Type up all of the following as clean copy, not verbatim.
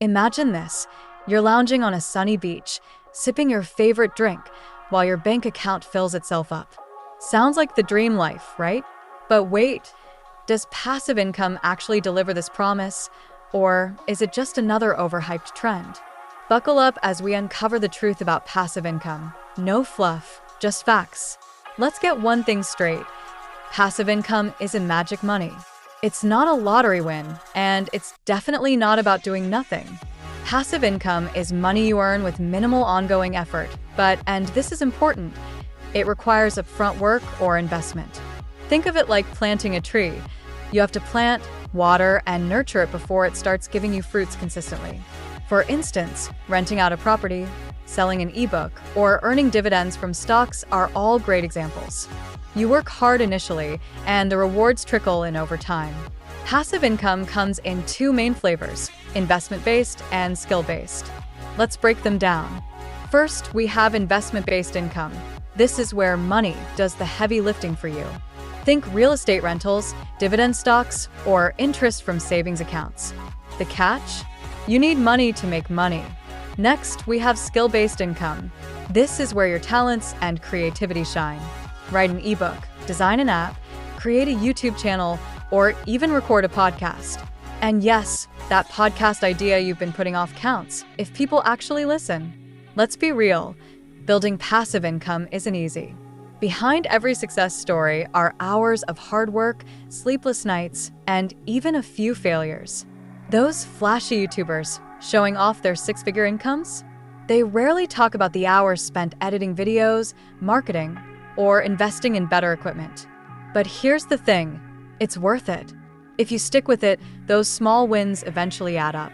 Imagine this. You're lounging on a sunny beach, sipping your favorite drink, while your bank account fills itself up. Sounds like the dream life, right? But wait, does passive income actually deliver this promise? Or is it just another overhyped trend? Buckle up as we uncover the truth about passive income. No fluff, just facts. Let's get one thing straight. Passive income isn't magic money. It's not a lottery win, and it's definitely not about doing nothing. Passive income is money you earn with minimal ongoing effort, but, and this is important, it requires upfront work or investment. Think of it like planting a tree. You have to plant, water, and nurture it before it starts giving you fruits consistently. For instance, renting out a property, selling an ebook, or earning dividends from stocks are all great examples. You work hard initially, and the rewards trickle in over time. Passive income comes in two main flavors, investment-based and skill-based. Let's break them down. First, we have investment-based income. This is where money does the heavy lifting for you. Think real estate rentals, dividend stocks, or interest from savings accounts. The catch? You need money to make money. Next, we have skill-based income. This is where your talents and creativity shine. Write an ebook, design an app, create a YouTube channel, or even record a podcast. And yes, that podcast idea you've been putting off counts if people actually listen. Let's be real, building passive income isn't easy. Behind every success story are hours of hard work, sleepless nights, and even a few failures. Those flashy YouTubers showing off their six-figure incomes? They rarely talk about the hours spent editing videos, marketing, or investing in better equipment. But here's the thing, it's worth it. If you stick with it, those small wins eventually add up.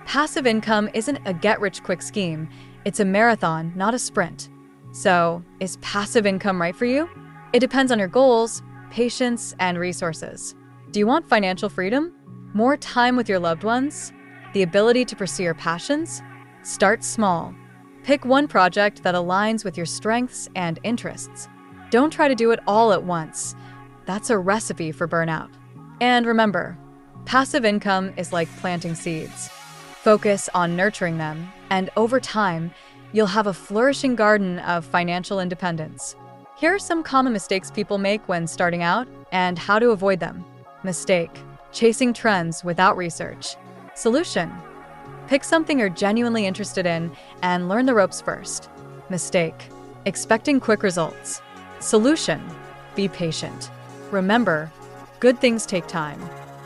Passive income isn't a get-rich-quick scheme, it's a marathon, not a sprint. So, is passive income right for you? It depends on your goals, patience, and resources. Do you want financial freedom? More time with your loved ones? The ability to pursue your passions? Start small. Pick one project that aligns with your strengths and interests. Don't try to do it all at once. That's a recipe for burnout. And remember, passive income is like planting seeds. Focus on nurturing them, and over time, you'll have a flourishing garden of financial independence. Here are some common mistakes people make when starting out and how to avoid them. Mistake: chasing trends without research. Solution: pick something you're genuinely interested in and learn the ropes first. Mistake: expecting quick results. Solution: be patient. Remember, good things take time.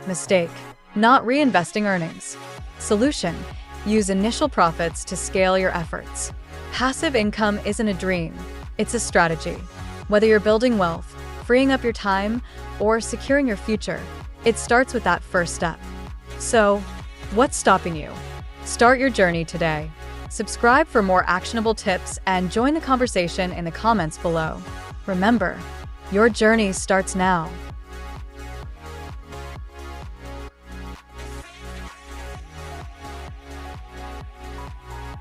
Mistake: not reinvesting earnings. Solution: use initial profits to scale your efforts. Passive income isn't a dream, it's a strategy. Whether you're building wealth, freeing up your time, or securing your future, it starts with that first step. So, what's stopping you? Start your journey today. Subscribe for more actionable tips and join the conversation in the comments below. Remember, your journey starts now.